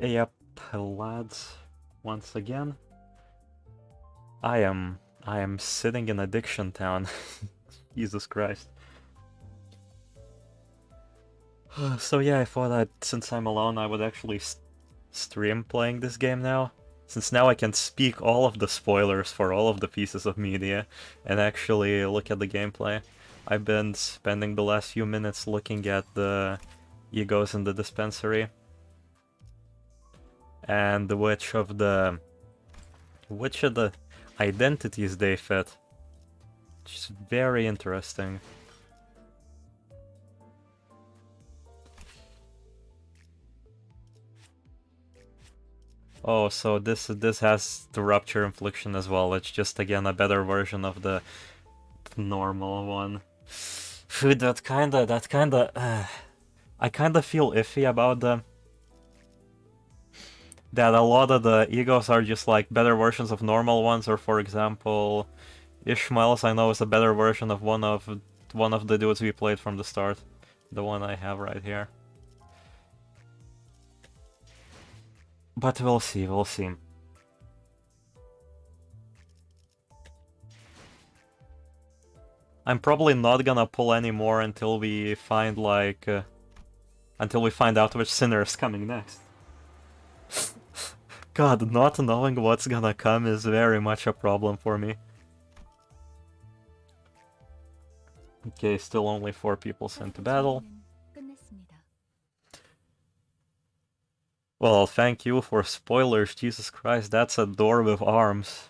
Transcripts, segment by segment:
Yep, lads, once again, I am sitting in Addiction Town. Jesus Christ. So yeah, I thought that since I'm alone, I would actually stream playing this game now. Since now I can speak all of the spoilers for all of the pieces of media and actually look at the gameplay. I've been spending the last few minutes looking at the egos in the dispensary and which of the identities they fit. Which is very interesting. Oh, so this has the rupture infliction as well. It's just again a better version of the normal one. Dude, I kinda feel iffy about that a lot of the egos are just like better versions of normal ones, or for example, Ishmael's I know is a better version of one of the dudes we played from the start. The one I have right here. But we'll see, we'll see. I'm probably not gonna pull any more until we find like until we find out which sinner is coming next. God, not knowing what's gonna come is very much a problem for me. Okay, still only 4 people sent to battle. Well, thank you for spoilers, Jesus Christ, that's a door with arms.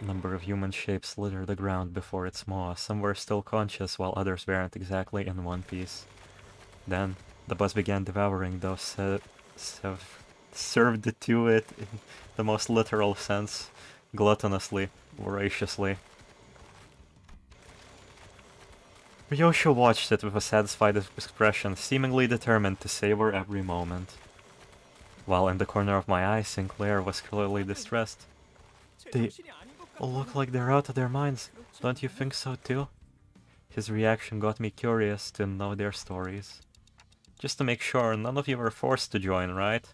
Number of human shapes litter the ground before its maw. Some were still conscious, while others weren't exactly in one piece. Then, the buzz began devouring those served to it in the most literal sense, gluttonously, voraciously. Ryosho watched it with a satisfied expression, seemingly determined to savor every moment. While in the corner of my eye, Sinclair was clearly distressed. They look like they're out of their minds, don't you think so too? His reaction got me curious to know their stories. Just to make sure, none of you were forced to join, right?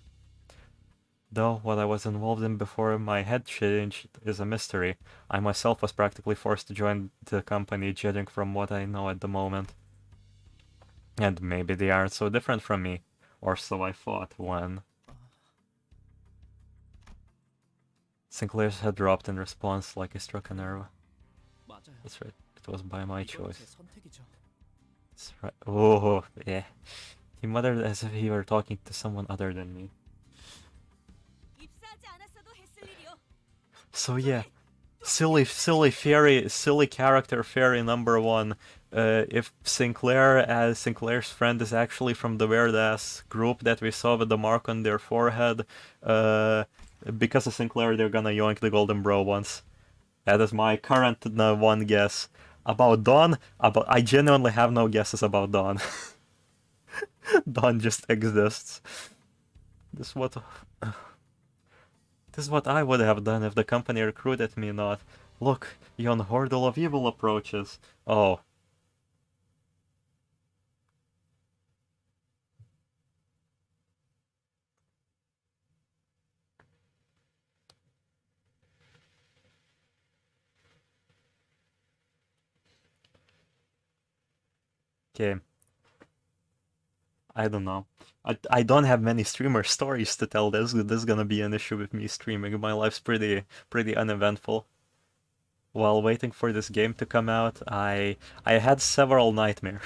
Though what I was involved in before my head changed is a mystery. I myself was practically forced to join the company, judging from what I know at the moment. And maybe they aren't so different from me. Or so I thought when... Sinclair's head dropped in response like he struck a nerve. That's right, it was by my choice. That's right. Oh, yeah. He muttered as if he were talking to someone other than me. So yeah, silly character fairy number 1. If Sinclair's friend is actually from the weird ass group that we saw with the mark on their forehead, because of Sinclair they're gonna yoink the golden bro once. That is my current one guess. About Dawn, I genuinely have no guesses about Dawn. Dawn just exists. This is what I would have done if the company recruited me, not, look, yon hordle of evil approaches. Oh. Okay. I don't know. I don't have many streamer stories to tell. This is gonna be an issue with me streaming. My life's pretty uneventful. While waiting for this game to come out, I had several nightmares.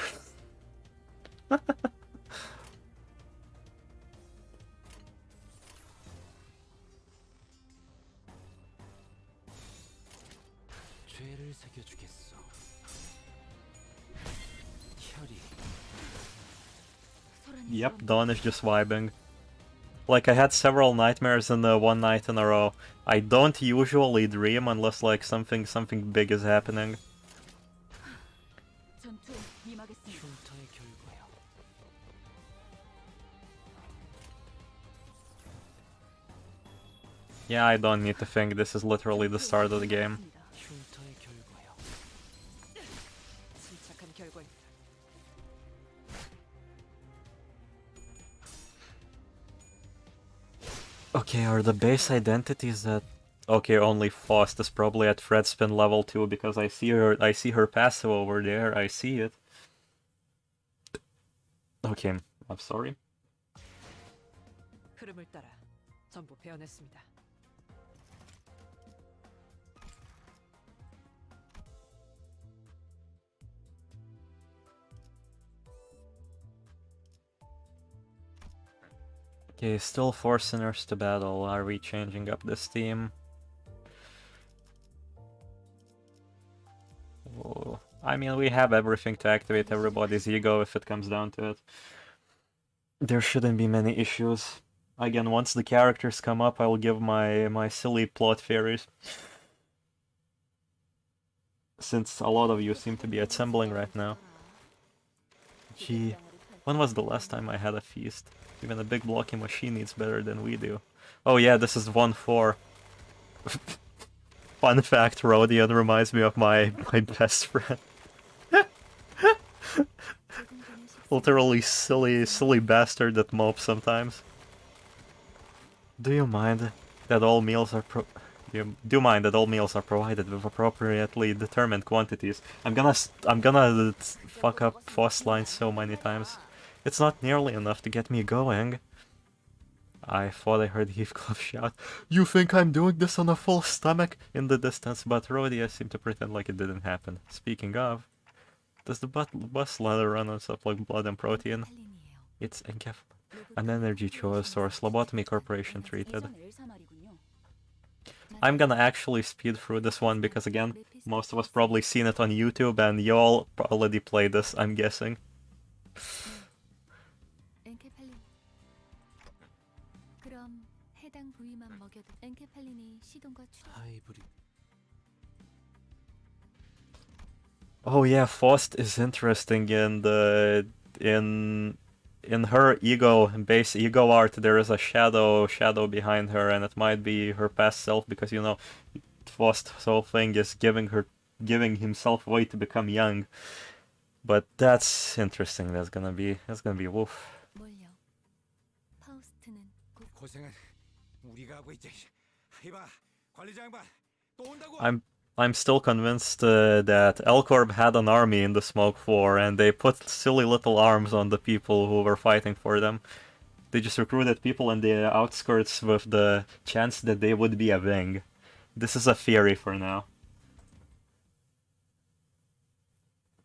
Yep, Dawn is just vibing. Like, I had several nightmares in one night in a row. I don't usually dream unless, like, something big is happening. Yeah, I don't need to think, this is literally the start of the game. 결과입니다. Okay, are the base identities that... Okay, only Faust is probably at Fred spin level 2 because I see her passive over there, I see it. Okay, I'm sorry. 흐름을 따라 전부 베어냈습니다. Okay, still 4 Sinners to battle. Are we changing up this team? Oh, I mean, we have everything to activate everybody's ego if it comes down to it. There shouldn't be many issues. Again, once the characters come up, I'll give my silly plot theories. Since a lot of you seem to be assembling right now. Gee, when was the last time I had a feast? Even a big blocking machine eats better than we do. Oh yeah, this is 1-4. Fun fact, Rodion reminds me of my best friend. Literally silly bastard that mopes sometimes. Do you mind that all meals are do you mind that all meals are provided with appropriately determined quantities? I'm gonna fuck up Faust lines so many times. It's not nearly enough to get me going. I thought I heard Heathcliff shout, "You think I'm doing this on a full stomach?" in the distance, but Rhodia seemed to pretend like it didn't happen. Speaking of, does the bus ladder run on stuff like blood and protein? It's an energy source, Lobotomy Corporation treated. I'm gonna actually speed through this one because, again, most of us probably seen it on YouTube and you all already played this, I'm guessing. Oh yeah, Faust is interesting in the in her ego, base ego art. There is a shadow behind her, and it might be her past self because, you know, Faust's whole thing is giving himself away to become young. But that's interesting. That's gonna be woof. I'm still convinced that L-Corp had an army in the Smoke 4, and they put silly little arms on the people who were fighting for them. They just recruited people in the outskirts with the chance that they would be a wing. This is a theory for now.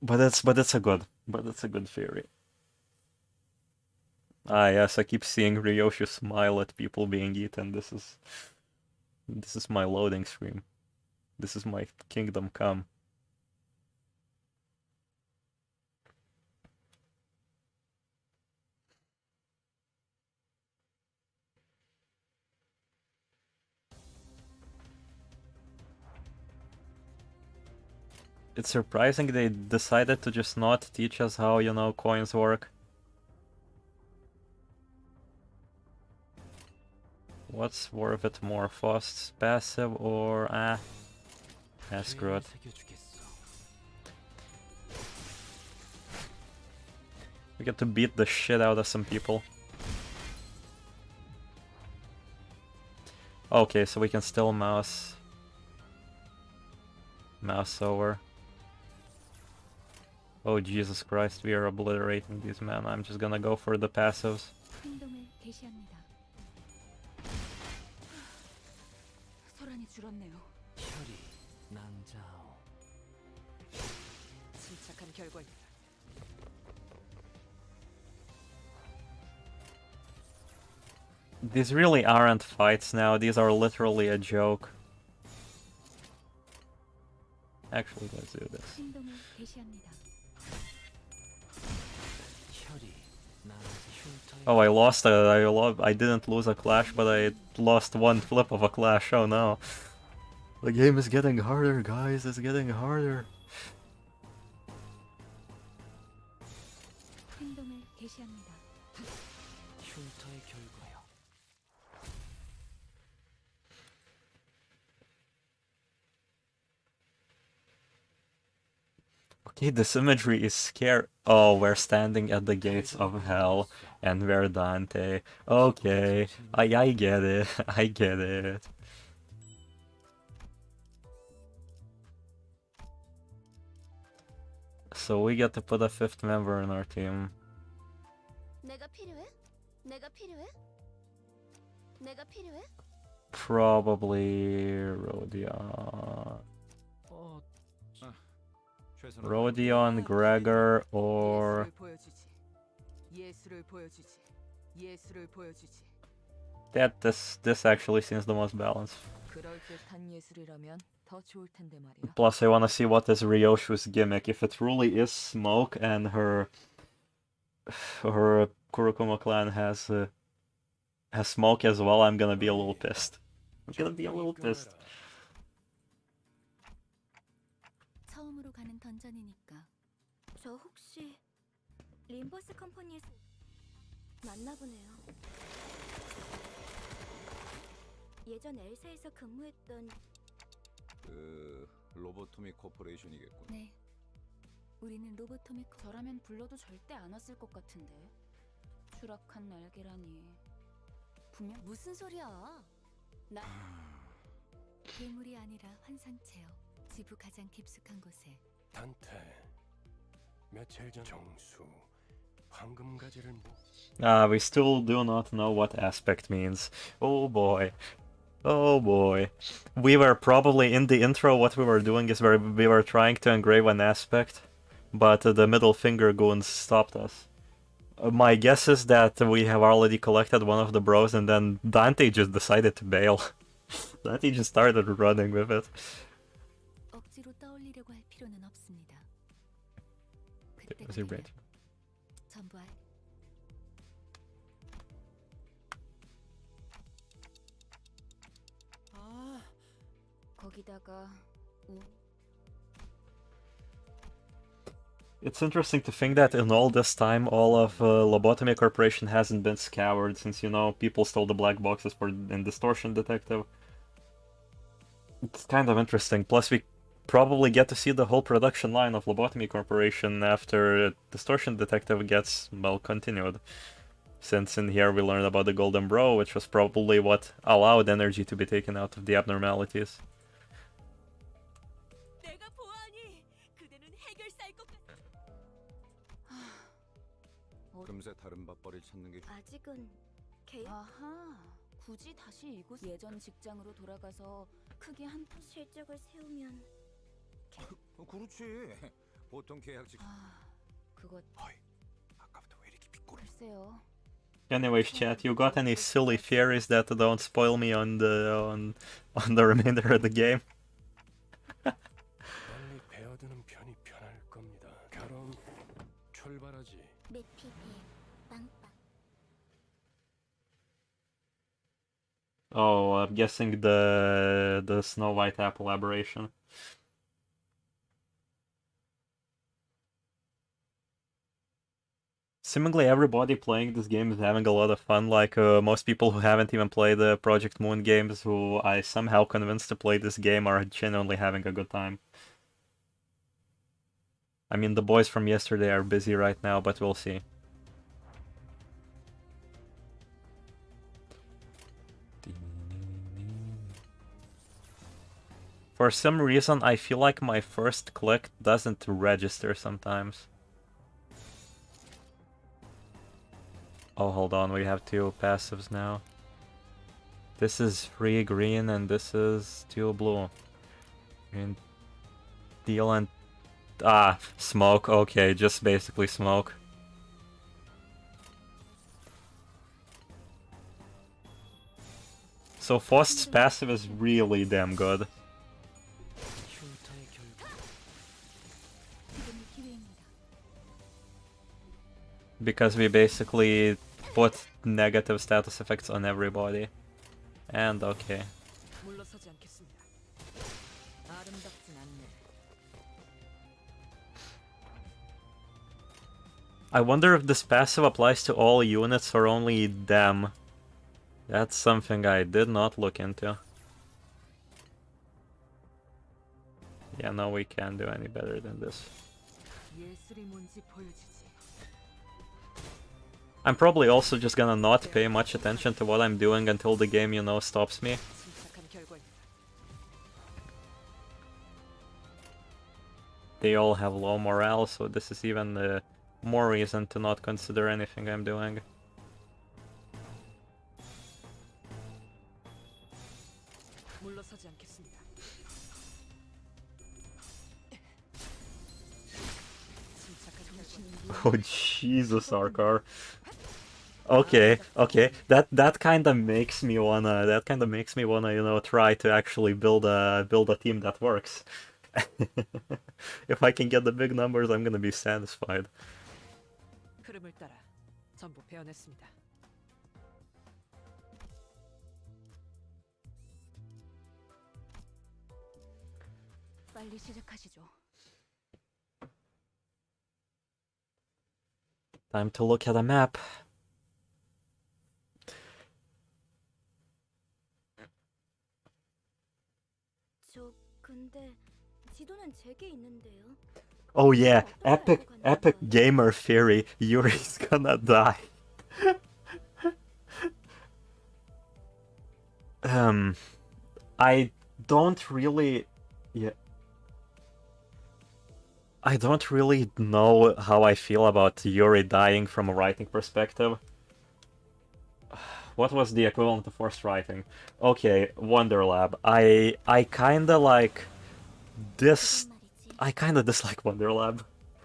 But it's a good theory. Ah yes, I keep seeing Ryoshi smile at people being eaten. This is my loading screen. This is my kingdom come. It's surprising they decided to just not teach us how, you know, coins work. What's worth it more, Faust's passive or screw it. We get to beat the shit out of some people. Okay, so we can still mouse over. Oh Jesus Christ, we are obliterating these men. I'm just gonna go for the passives. These really aren't fights now, these are literally a joke. Actually, let's do this. Oh, I didn't lose a clash, but I lost one flip of a clash, oh no. The game is getting harder, guys, it's getting harder. Okay, this imagery is scary. Oh, we're standing at the gates of hell, and we're Dante. Okay, I get it. I get it. So we get to put a fifth member in our team. 내가 필요해? 내가 필요해? 내가 필요해? Probably Rodion. Rodion, Gregor, or 예술을 보여주지. 예술을 보여주지. 예술을 보여주지. that. This actually seems the most balanced. 그럴 듯한 예술이라면 더 좋을 텐데 말이야. Plus, I want to see what is Ryoshu's gimmick. If it truly is smoke and her Kurokuma clan has smoke as well, I'm gonna be a little pissed. I'm gonna be a little pissed. 처음으로 가는 던전이니까. 저 혹시 림버스 컴퍼니에서 맞나 보네요. 예전 엘사에서 근무했던 그 로보토미 코퍼레이션이겠군. 네. 우리는 로보토미 저라면 불러도 절대 안 왔을 것 같은데. 추락한 날개라니. 분명 무슨 소리야? 나 괴물이 아니라 환상체요. 지부 가장 깊숙한 곳에. 단테 며칠 전 정수 황금가지를 뭐 We still do not know what aspect means. Oh boy. Oh boy. We were probably in the intro, what we were doing is we were trying to engrave an aspect, but the middle finger goons stopped us. My guess is that we have already collected one of the bros and then Dante just decided to bail. Dante just started running with it. 억지로 떠올리려고 할 필요는 없습니다. Was he right? 전부 거기다가 It's interesting to think that in all this time, all of Lobotomy Corporation hasn't been scoured, since, you know, people stole the black boxes in Distortion Detective. It's kind of interesting. Plus, we probably get to see the whole production line of Lobotomy Corporation after Distortion Detective gets, well, continued. Since in here we learned about the Golden Bro, which was probably what allowed energy to be taken out of the abnormalities. 내가 보아하니 그대는 해결사일 것 같아. 금세 다른 밥벌이 찾는 게 아직은 아하. 굳이 다시 이곳 예전 직장으로 돌아가서 크게 한푼 실적을 세우면 그렇지. 보통 계약직. 그것 아까부터 왜 이렇게 비꼬리? 글쎄요. Anyways, chat, you got any silly theories that don't spoil me on the remainder of the game? 빨리 베어드는 편이 편할 겁니다. 그럼 출발하지. 매피비 빵빵. Oh, I'm guessing the Snow White app elaboration. Seemingly everybody playing this game is having a lot of fun, like most people who haven't even played the Project Moon games, who I somehow convinced to play this game, are genuinely having a good time. I mean, the boys from yesterday are busy right now, but we'll see. For some reason, I feel like my first click doesn't register sometimes. Oh, hold on, we have two passives now. This is 3 green and this is 2 blue. Green, deal and... smoke, okay, just basically smoke. So Faust's passive is really damn good. 지금이 기회입니다. Because we basically put negative status effects on everybody. And okay. 물러서지 않겠습니다. 아름답진 않네. I wonder if this passive applies to all units or only them. That's something I did not look into. Yeah, no, we can't do any better than this. 예술이 뭔지 보여주지. I'm probably also just gonna not pay much attention to what I'm doing until the game, you know, stops me. 침착한 결과입니다. They all have low morale, so this is even more reason to not consider anything I'm doing. 물러서지 않겠습니다. 침착한 결과입니다. Oh Jesus, Arkar. Okay, okay. That kind of makes me wanna. You know, try to actually build a team that works. If I can get the big numbers, I'm gonna be satisfied. 흐름을 따라 전부 베어냈습니다. 빨리 시작하시죠. Time to look at a map. 저 근데 지도는 제게 있는데요. Oh yeah, epic gamer theory. Yuri's gonna die. I don't really, yeah. I don't really know how I feel about Yuri dying from a writing perspective. What was the equivalent of forced writing? Okay, Wonder Lab. I kinda like this. I kinda dislike Wonder Lab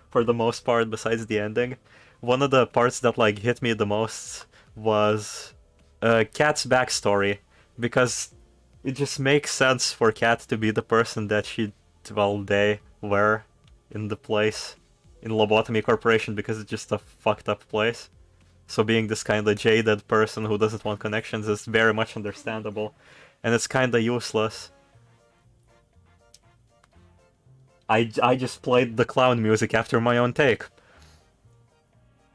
for the most part, besides the ending. One of the parts that like hit me the most was Kat's backstory, because it just makes sense for Kat to be the person that they were in the place in Lobotomy Corporation, because it's just a fucked up place. So being this kind of jaded person who doesn't want connections is very much understandable, and it's kind of useless. I just played the clown music after my own take.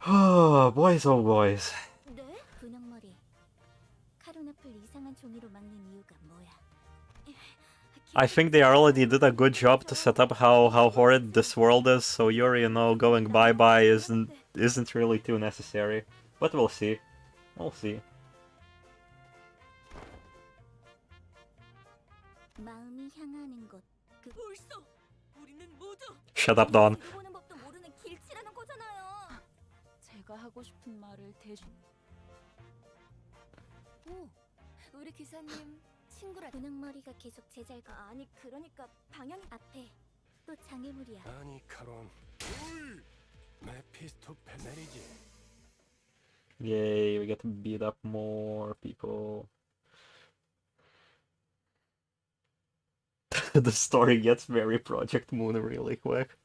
Oh, boys, oh boys. 네? 분홍머리. 카로나풀 이상한 종이로 막는 이유가 뭐야? I think they already did a good job to set up how horrid this world is, so Yuri, you know, going bye-bye isn't really too necessary. But we'll see. We'll see. 마음이 향하는 곳. 벌써 우리는 모두 Shut up, Dawn. 보는 법도 모르는 길치라는 거잖아요. 제가 하고 싶은 말을 대신. 오, 우리 기사님 친구라. 분홍머리가 계속 제잘가. 아니 그러니까 방향이 앞에 또 장애물이야. 아니 카론. 메피스토페 내리지. Yay, we get to beat up more people. The story gets very Project Moon really quick.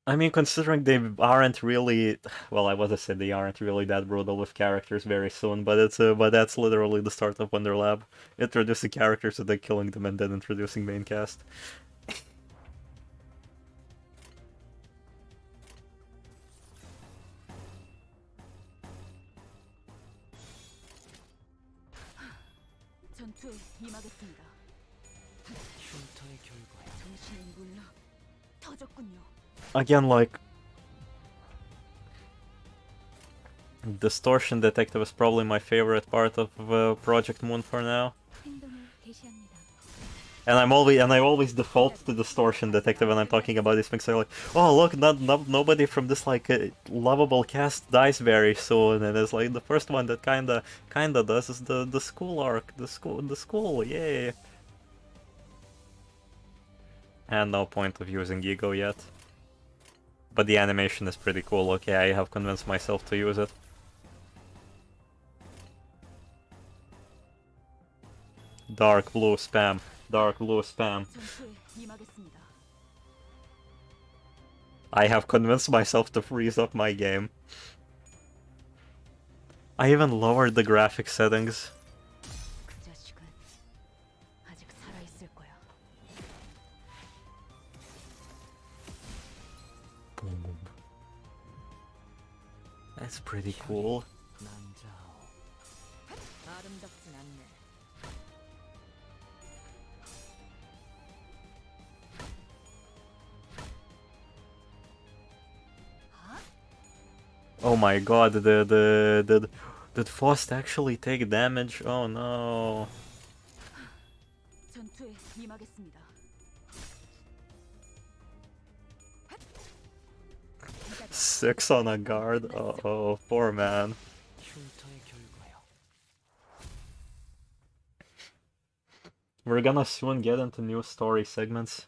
I mean, considering they aren't really, well, I was to say they aren't really that brutal with characters very soon, but that's literally the start of Wonder Lab, introducing characters and then killing them and then introducing main cast. 전투에 임하겠습니다. 흉터의 결과. 정신이 물러 터졌군요. Again, like, Distortion Detective is probably my favorite part of Project Moon for now. 행동을 개시합니다. And I always default to Distortion Detective when I'm talking about these things. I'm like, oh look, nobody from this like lovable cast dies very soon, and it's like the first one that kinda does is the school arc, the school, yay. And no point of using Ego yet. But the animation is pretty cool. Okay, I have convinced myself to use it. Dark blue spam. Dark blue spam. 전투에 임하겠습니다. I have convinced myself to freeze up my game. I even lowered the graphic settings. 그 자식은 아직 살아 있을 거야. Boom. That's pretty cool. 아름답진 않네. Oh my god, did Faust actually take damage? Oh no. 전투에 임하겠습니다. 6 on a guard? Oh, poor man. 흉터의 결과요. We're gonna soon get into new story segments.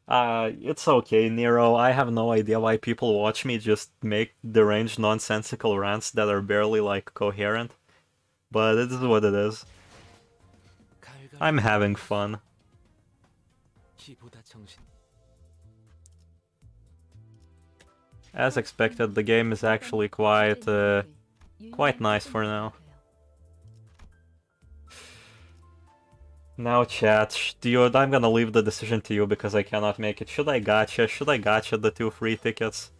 It's okay, Nero. I have no idea why people watch me just make deranged nonsensical rants that are barely, like, coherent. But it is what it is. I'm having fun. 기보다 정신. As expected, the game is actually quite nice for now. Now chat, dude, I'm gonna leave the decision to you because I cannot make it. Should I gacha? Should I gacha the 2 free tickets?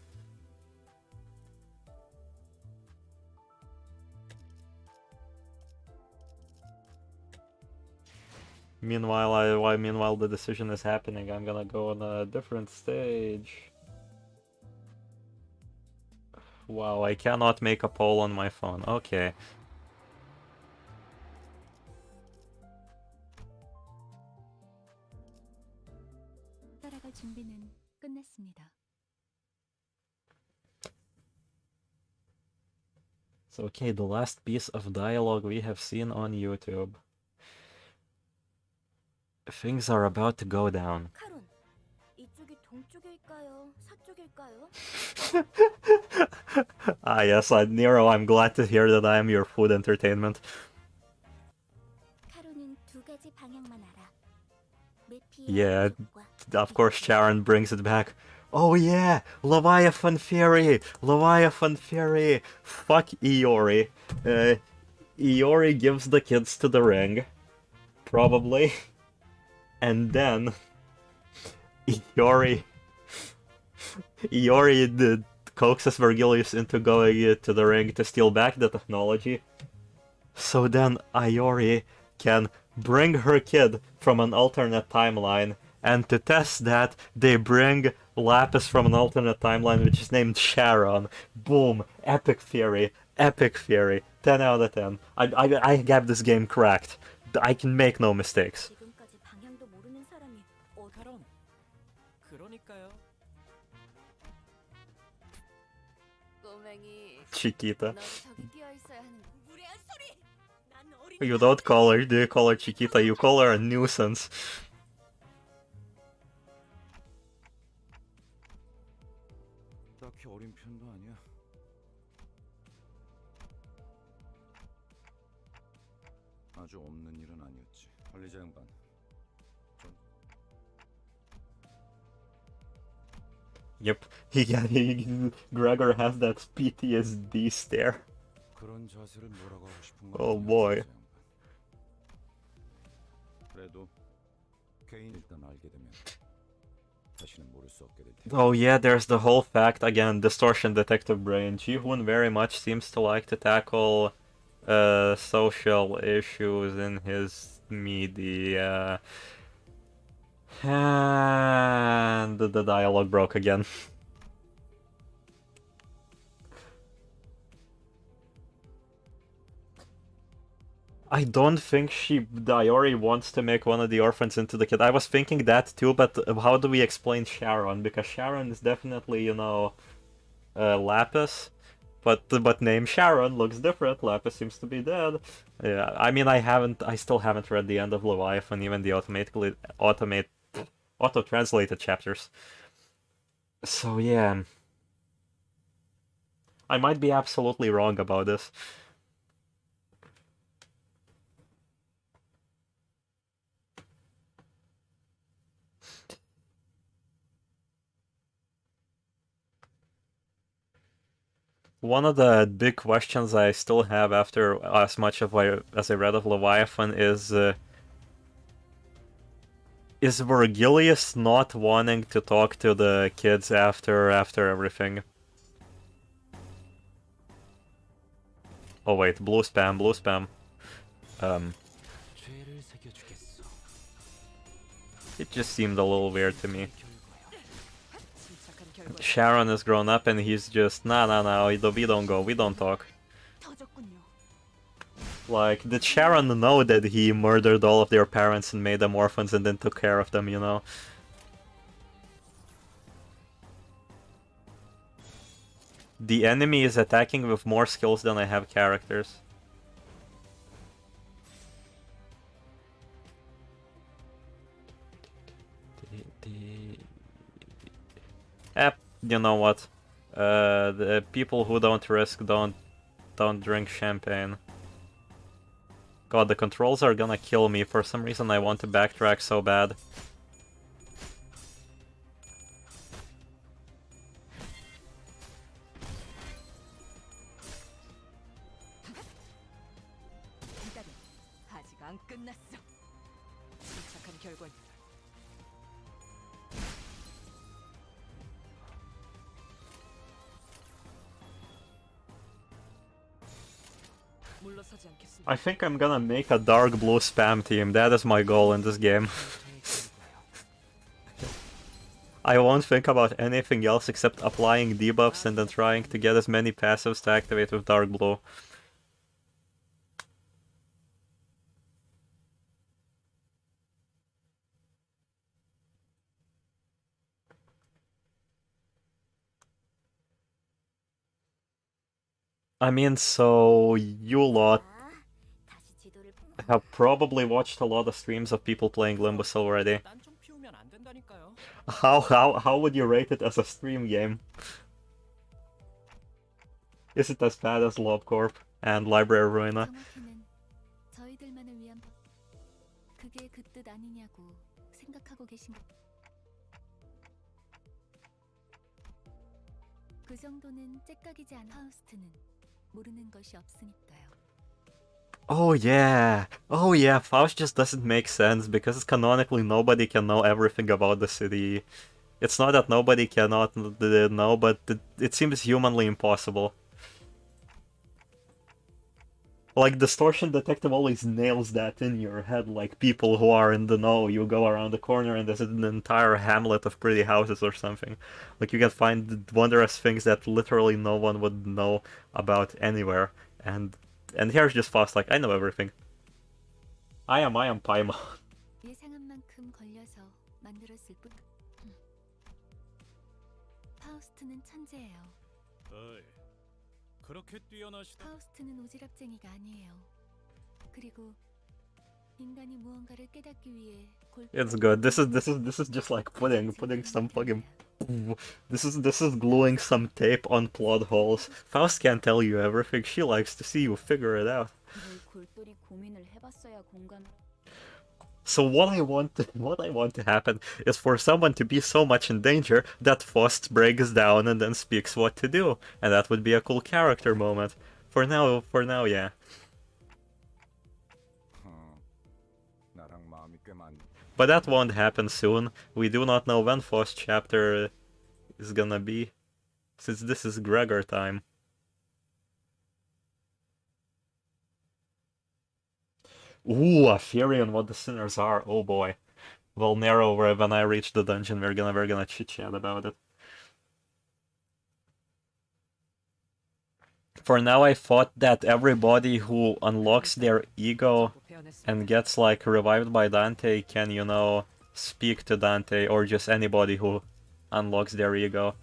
Meanwhile the decision is happening, I'm gonna go on a different stage. Wow, I cannot make a poll on my phone. Okay. 따라갈 준비는 끝났습니다. So, okay, the last piece of dialogue we have seen on YouTube. Things are about to go down. 카론, 이쪽이 동쪽일까요? 서쪽일까요? Ah, yes, Nero, I'm glad to hear that I am your food entertainment. 카론은 두 가지 방향만 알아. Yeah, of course Sharon brings it back. Oh yeah, Leviathan Fury! Leviathan Fury! Fuck Iori. Iori gives the kids to the ring. Probably. And then... Iori coaxes Vergilius into going to the ring to steal back the technology. So then Iori can bring her kid from an alternate timeline, and to test that, they bring Lapis from an alternate timeline which is named Sharon. Boom! Epic Fury. Epic Fury. 10 out of 10. I have this game cracked. I can make no mistakes. 지금까지 방향도 모르는 사람이 카론. 그러니까요. 꼬맹이, Chiquita. 너 저기 끼어 있어야 하는 무례한 소리! 난 어린 You don't call her, do you call her Chiquita? You call her a nuisance. 딱히 어린 편도 아니야. 아주 없는 일은 아니었지. 관리자 양반. Yep, Gregor has that PTSD stare. 그런 자세를 뭐라고 하고 싶은 건 Oh 아니야, boy. 관리자 양반. 그래도 개인 일단 알게 되면 다시는 모를 수 없게 될 테니까. Oh yeah, there's the whole fact, again, distortion detective brain. Ji-hoon very much seems to like to tackle social issues in his media. And the dialogue broke again. I don't think Iori wants to make one of the orphans into the kid. I was thinking that too, but how do we explain Sharon? Because Sharon is definitely, you know, Lapis, but name Sharon looks different. Lapis seems to be dead. Yeah, I mean, I still haven't read the end of Leviathan, even the auto-translated chapters. So yeah, I might be absolutely wrong about this. One of the big questions I still have after as much of as I read of Leviathan is Vergilius not wanting to talk to the kids after everything? Oh wait, blue spam. 죄를 새겨주겠어. It just seemed a little weird to me. 침착한 결과 Sharon is grown up and he's just, nah, we don't go, we don't talk. 터졌군요. Like, did Sharon know that he murdered all of their parents and made them orphans and then took care of them, you know? The enemy is attacking with more skills than I have characters. You know what? The people who don't risk don't drink champagne. God, the controls are gonna kill me. For some reason I want to backtrack so bad. 기다려. 아직 안 끝났어. 침착한 결과입니다. 물러서지 않겠습니다. I think I'm gonna make a dark blue spam team. That is my goal in this game. I won't think about anything else except applying debuffs and then trying to get as many passives to activate with dark blue. I mean, so you lot 다시 지도를 have probably watched a lot of streams of people playing Limbus already. 딴좀 피우면 안 된다니까요. How would you rate it as a stream game? Is it as bad as LobCorp and Library Ruina? 정확히는 저희들만을 위한 법. 그게 그 뜻 아니냐고 생각하고 계신 거. 그 정도는 째깍이지 않아. 하우스트는 모르는 것이 없으니까요. Oh yeah, Faust just doesn't make sense because canonically nobody can know everything about the city. It's not that nobody cannot know, but it seems humanly impossible. Like, Distortion Detective always nails that in your head, like people who are in the know, you go around the corner and there's an entire hamlet of pretty houses or something. Like, you can find wondrous things that literally no one would know about anywhere. And here's just Faust, like, I know everything. I am Paimon. 예상한 만큼 걸려서 만들었을 뿐. 파우스트는 천재예요. 어이, 그렇게 뛰어나시다. 파우스트는 오지랖쟁이가 아니에요. 그리고 인간이 무언가를 깨닫기 위해 It's good. This is just like putting some fucking this is gluing some tape on plot holes. Faust can't tell you everything. She likes to see you figure it out. 늘 골똘히 고민을 해봤어야 공감. So what I want to happen is for someone to be so much in danger that Faust breaks down and then speaks what to do, and that would be a cool character moment. For now, yeah. 나랑 마음이 꽤 많. But that won't happen soon. We do not know when Faust chapter is gonna be, since this is Gregor time. Ooh, a theory on what the sinners are. Oh boy. Well, narrow when I reach the dungeon, we're gonna chit chat about it. For now, I thought that everybody who unlocks their ego and gets like revived by Dante can, you know, speak to Dante, or just anybody who unlocks their ego.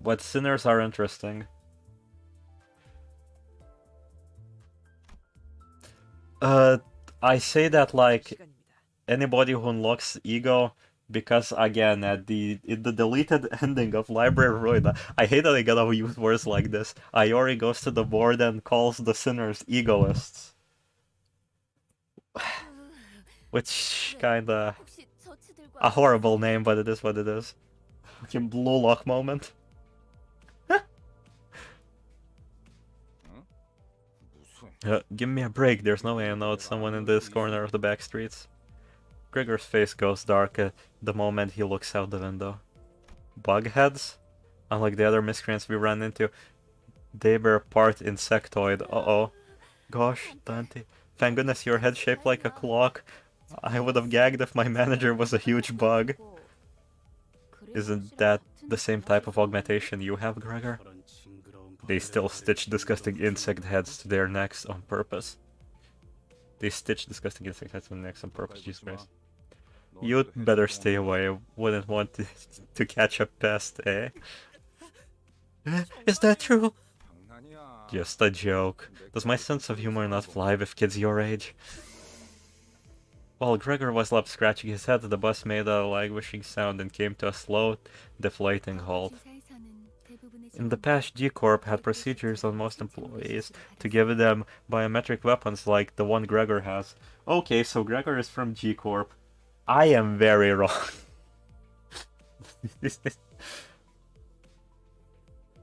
But sinners are interesting. I say that like anybody who unlocks ego, because again, in the deleted ending of Library Ruina, I hate that I gotta use words like this. Iori goes to the board and calls the sinners egoists. Which kinda 혹시 저치들과 a horrible name, but it is what it is. Fucking blue lock moment. 무슨? Give me a break, there's no way I know it's someone in this corner of the back streets. Gregor's face goes dark the moment he looks out the window. Bugheads? Unlike the other miscreants we ran into, they were part insectoid. Uh-oh. Gosh, Dante. Thank goodness your head shaped like a clock. I would have gagged if my manager was a huge bug. Isn't that the same type of augmentation you have, Gregor? They still stitch disgusting insect heads to their necks on purpose. They stitch disgusting insect heads to their necks on purpose, Jesus Christ. You'd better stay away. Wouldn't want to catch a pest, eh? Is that true? 장난이야. Just a joke. Does my sense of humor not fly with kids your age? While Gregor was left scratching his head, the bus made a languishing sound and came to a slow, deflating halt. In the past, G-Corp had procedures on most employees to give them biometric weapons like the one Gregor has. Okay, so Gregor is from G-Corp. I am very wrong.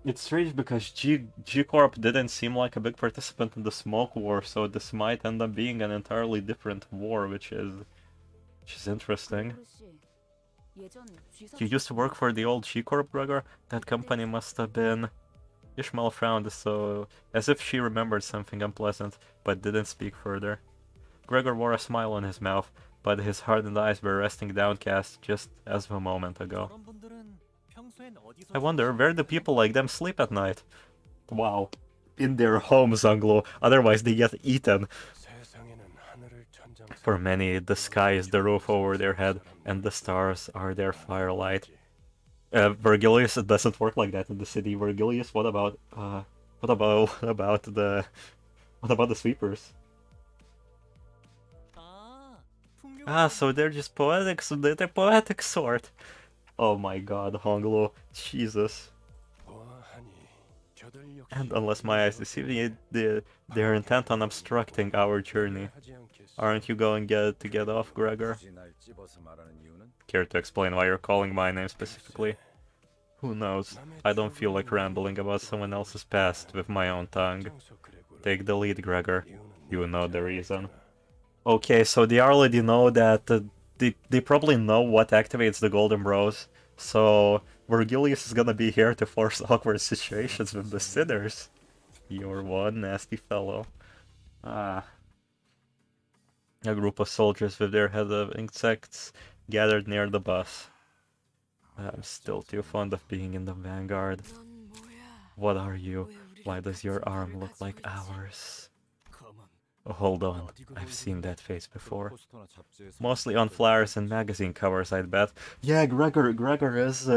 It's strange because G-Corp didn't seem like a big participant in the smoke war, so this might end up being an entirely different war, which is interesting. You used to work for the old G-Corp, Gregor? That company must have been... Ishmael frowned so as if she remembered something unpleasant, but didn't speak further. Gregor wore a smile on his mouth, but his hardened eyes were resting downcast just as a moment ago. I wonder, where do people like them sleep at night? Wow. In their homes, Anglo, otherwise they get eaten. For many, the sky is the roof over their head, and the stars are their firelight. Vergilius, it doesn't work like that in the city. Vergilius, what about the sweepers? Ah, so they're just poetic, so they're poetic sort. Oh my god, Honglo, Jesus. And unless my eyes deceive me, they're intent on obstructing our journey. Aren't you going to get off, Gregor? 굳이 날 찝어서 말하는 이유는? Care to explain why you're calling my name specifically? Who knows? I don't feel like rambling about someone else's past with my own tongue. Take the lead, Gregor. You know the reason. Okay, so they already know that... They probably know what activates the Golden Bros. So Vergilius is gonna be here to force awkward situations with the sinners. You're one nasty fellow. Ah. A group of soldiers with their heads of insects gathered near the bus. I'm still too fond of being in the vanguard. What are you? Why does your arm look like ours? Oh, hold on, I've seen that face before. 포스터나 잡지에서 Mostly on flyers and magazine covers, I'd bet. Yeah, Gregor is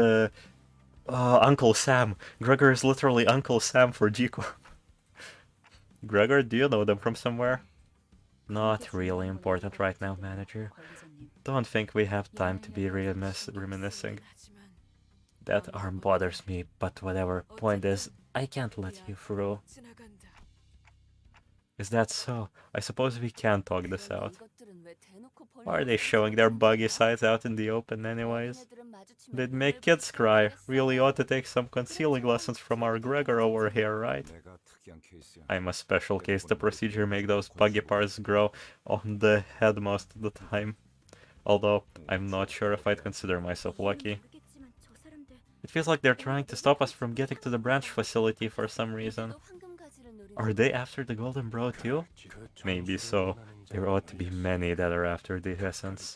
Uncle Sam. Gregor is literally Uncle Sam for G-Corp. Gregor, do you know them from somewhere? Not really important right now, manager. Don't think we have time to be reminiscing. That arm bothers me, but whatever. Point is, I can't let you through. Is that so? I suppose we can talk this out. Why are they showing their buggy sides out in the open anyways? They'd make kids cry. Really ought to take some concealing lessons from our Gregor over here, right? 내가 특이한 케이스야. I'm a special case. The procedure make those buggy parts grow on the head most of the time. Although, I'm not sure if I'd consider myself lucky. It feels like they're trying to stop us from getting to the branch facility for some reason. Are they after the Golden Bro too? Maybe so. There ought to be many that are after the essence.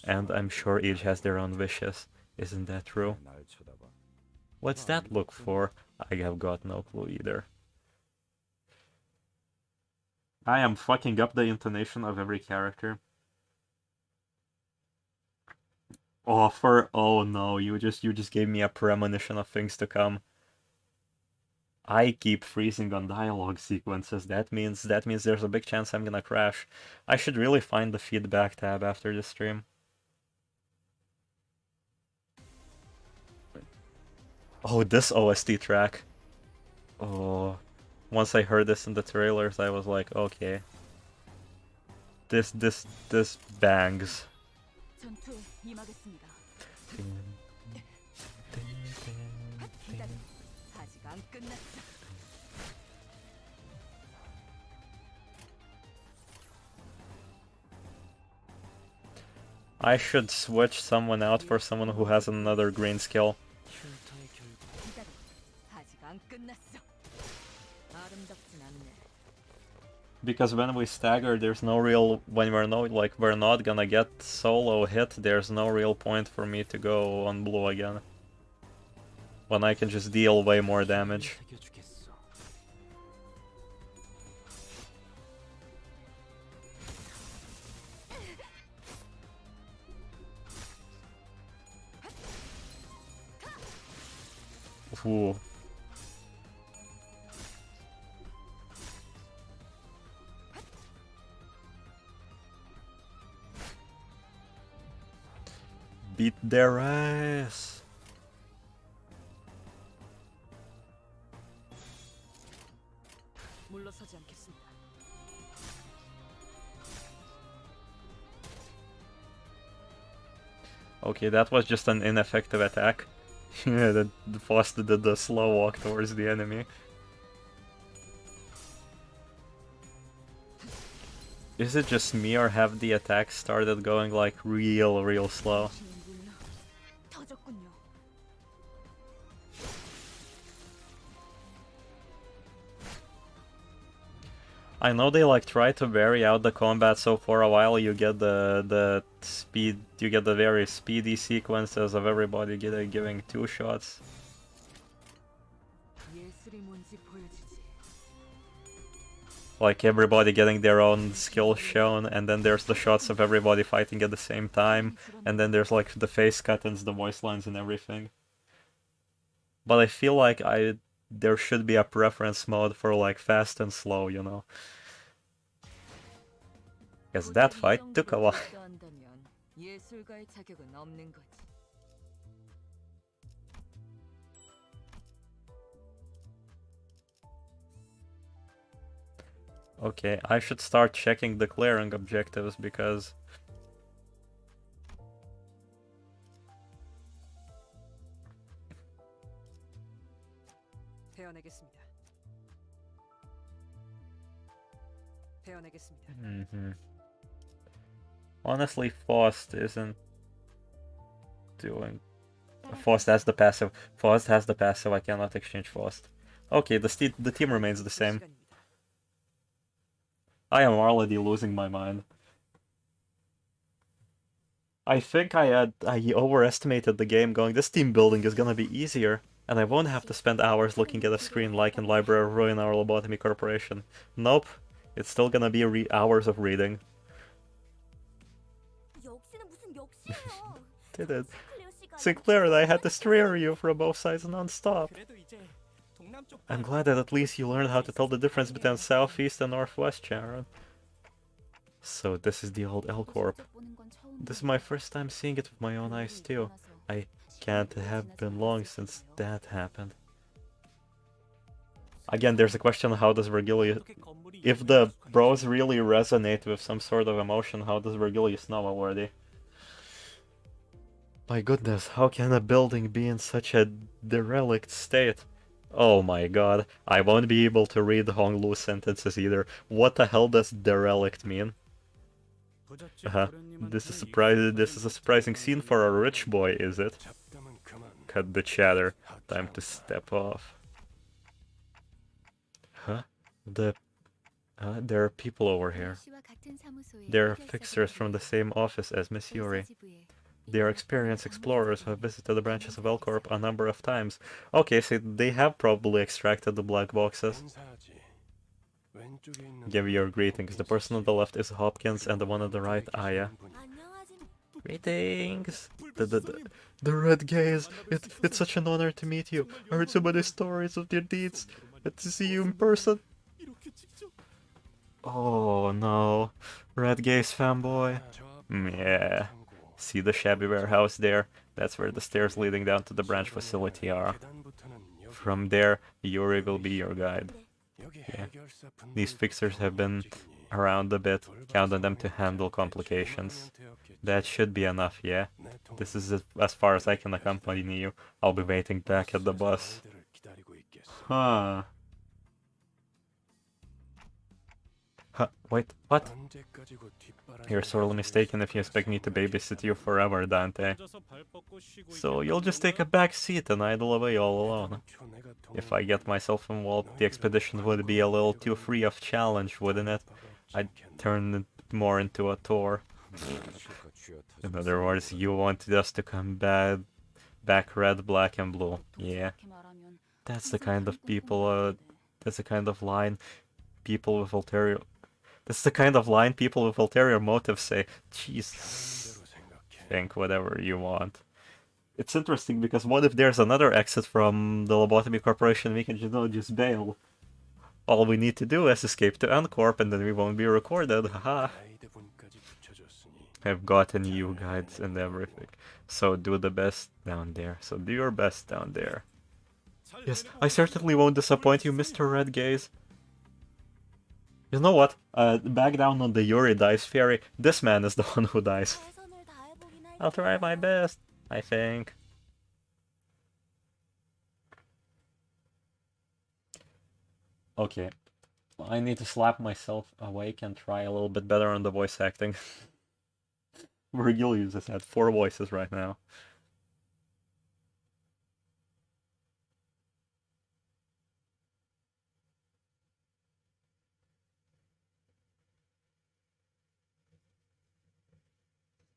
And I'm sure each has their own wishes. Isn't that true? 날 쳐다봐. What's that look for? I have got no clue either. I am fucking up the intonation of every character. Offer? Oh no, you just gave me a premonition of things to come. I keep freezing on dialogue sequences. That means there's a big chance I'm gonna crash. I should really find the feedback tab after this stream. Oh, this OST track. Oh, once I heard this in the trailers, I was like, okay. This bangs. 전투에 임하겠습니다. 기다려. 아직 안 끝났어. I should switch someone out for someone who has another green skill. 기다려. 아직 안 끝났어. 아름답진 않네. Because when we stagger, there's no real... When we're not gonna get solo hit, there's no real point for me to go on blue again. when I can just deal way more damage. Ooh. Beat their ass. 물러서지 않겠습니다. Okay, that was just an ineffective attack. Yeah, the Faust did the slow walk towards the enemy. Is it just me, or have the attacks started going like real slow? 보시는군요. 터졌군요. I know they like try to vary out the combat, so for a while you get the speed, you get the very speedy sequences of everybody giving 2 shots. 예술이 뭔지 보여주지. Like everybody getting their own skill shown, and then there's the shots of everybody fighting at the same time, and then there's like the face cut-ins, the voice lines and everything. But I feel like there should be a preference mode for like fast and slow, you know. Because that fight took a while. 한다면 예술가의 자격은 없는 거지. Okay, I should start checking the clearing objectives because 배워내겠습니다. 배워내겠습니다. honestly, Faust isn't doing. Faust has the passive. Faust has the passive. I cannot exchange Faust. Okay, the team remains the same. 시간입니다. I am already losing my mind. I think I overestimated the game, going, this team building is gonna be easier, and I won't have to spend hours looking at a screen like in Library of Ruin or Lobotomy Corporation. Nope, it's still gonna be hours of reading. 역시는 무슨 역시예요. Did it. 시클레어 씨가 Sinclair and I had to stare at you from both sides non-stop. 그래도 이제 동남쪽 I'm glad that at least you learned how to tell the difference between Southeast and Northwest, Sharon. So this is the old L Corp. 직접 보는 건 처음이에요. This is my first time seeing it with my own eyes too. I can't have been long since that happened. Again, there's a question, how does Vergilius... 어떻게 건물이 If the bros really resonate with some sort of emotion, how does Vergilius know already? My goodness, how can a building be in such a derelict state? Oh my god, I won't be able to read Honglu's sentences either. What the hell does derelict mean? This is a surprising scene for a rich boy, is it? 잡담은 그만. Cut the chatter. Time to step off. Huh? There are people over here. 씨와 같은 사무소에 They're 흑열사들이 fixers from the same office as Miss Yuri. 불사지부에 They are experienced explorers who have visited the branches of L Corp a number of times. Okay, so they have probably extracted the black boxes. 인사하지. 왼쪽에 있는 Give your greetings. The person on the left is Hopkins and the one on the right, Aya. 안녕하지. Greetings! The red gaze! It's such an honor to meet you. I heard so many stories of your deeds. To see you in person. Oh no. Red gaze fanboy. 저 Yeah. See the shabby warehouse there? That's where the stairs leading down to the branch facility are. 계단부터는 여기. From there, Yuri will be your guide. 여기 Yeah. 해결사 분들 These fixers have been 움직이니 around a bit, count on them to handle complications. That should be enough, yeah? 내 동- This is as far as I can accompany you. I'll be waiting back at the bus. 상대를 기다리고 있겠어. Huh. Huh, wait, what? 언제까지고 뒷바라지 You're sorely mistaken if you expect me to babysit you forever, Dante. So you'll just take a back seat and idle away all alone. If I get myself involved, the expedition would be a little too free of challenge, wouldn't it? I'd turn it more into a tour. In other words, you wanted us to back red, black, and blue. Yeah, 그렇게 말하면 that's the 항상 kind of 사기꾼 people, 생각하는데. that's the kind of line people with ulterior... That's the kind of line people with ulterior motives say. Jeez, 대로 생각해. think whatever you want. It's interesting because what if there's another exit from the Lobotomy Corporation? We can just bail. All we need to do is escape to Uncorp and then we won't be recorded. Haha. 가이드분까지 붙여줬으니 I've gotten you guides and everything. So do the best down there. So do your best down there. Yes, I certainly won't disappoint you, Mr. Red Gaze. You know what? Back down on the Yuri dies fairy. This man is the one who dies. 최선을 다해보긴 할 I'll try my 거야. best, I think. Okay. I need to slap myself awake and try a little bit better on the voice acting. Virgilius has had 4 voices right now.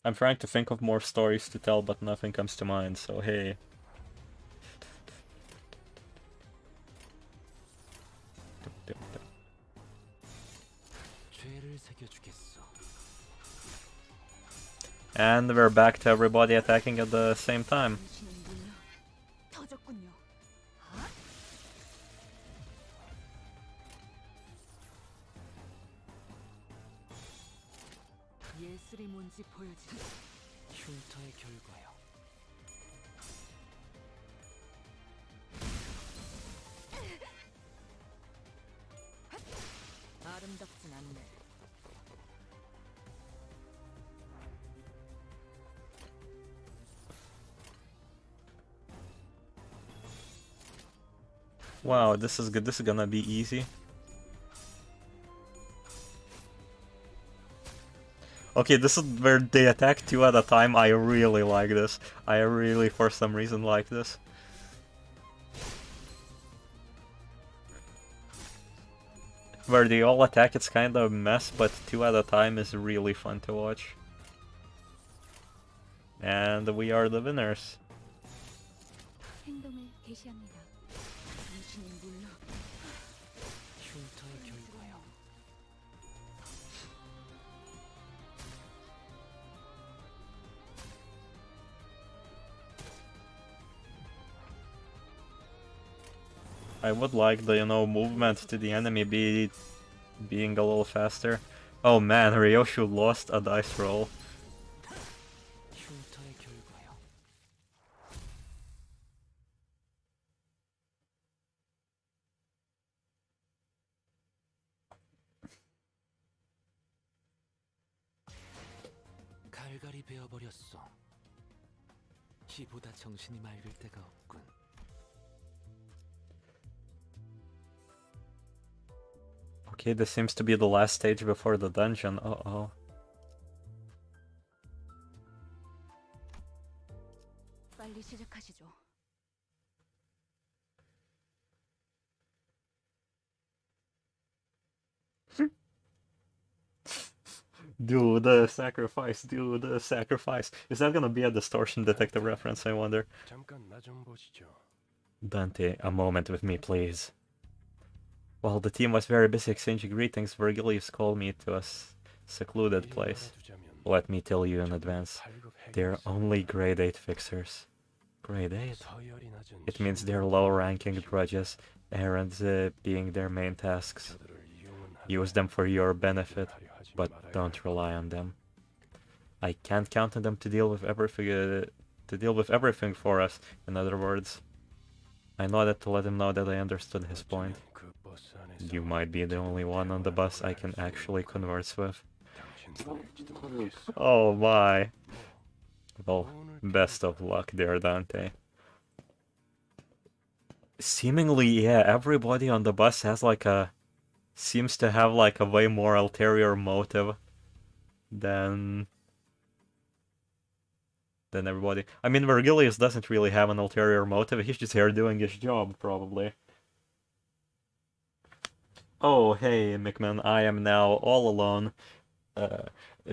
I'm trying to think of more stories to tell, but nothing comes to mind, so hey. And we're back to everybody attacking at the same time. 당신은 물론 터졌군요. 예술이 뭔지 보여주지. 흉터의 결과요. 아름답진 않네. Wow, this is good. This is gonna be easy. Okay, this is where they attack 2 at a time. I really like this. I really, for some reason, like this. Where they all attack, it's kind of a mess, but 2 at a time is really fun to watch. And we are the winners. 행동을 개시합니다. 당신은 물론 흉터의 결과요. I would like the, movement to the enemy being a little faster. Oh man, Ryoshu lost a dice roll. 흉터의 결과요. 갈갈이 베어버렸어. 이보다 정신이 맑을 때가 없군. Okay, this seems to be the last stage before the dungeon. Uh-oh. 빨리 시작하시죠. Do the sacrifice, do the sacrifice. Is that gonna be a distortion detective reference, I wonder? 잠깐 나 좀 보시죠. Dante, a moment with me, please. While the team was very busy exchanging greetings, Virgilius called me to a secluded 미리 place. 말해두자면 Let me tell you in advance, 8급 they're 핵에서 only grade 8 fixers. Grade 8? 서열이 낮은 It means they're low-ranking drudges, errands being their main tasks. 저들을 이용은 Use them for your benefit, 하려 하지 but 말아야 don't 해요. rely on them. I can't count on them to deal with everything for us. In other words, I nodded to let him know that I understood his point. 어쩌면 그 버스 안에서 You might be the only one on the bus I can actually converse with. 당신 손일지도 모르겠어. Oh my. Well, 오늘 best of luck there, Dante. Seemingly, yeah, everybody on the bus seems to have like a way more ulterior motive than everybody. I mean, Virgilius doesn't really have an ulterior motive, he's just here doing his job, probably. Oh, hey, McMahon, I am now all alone,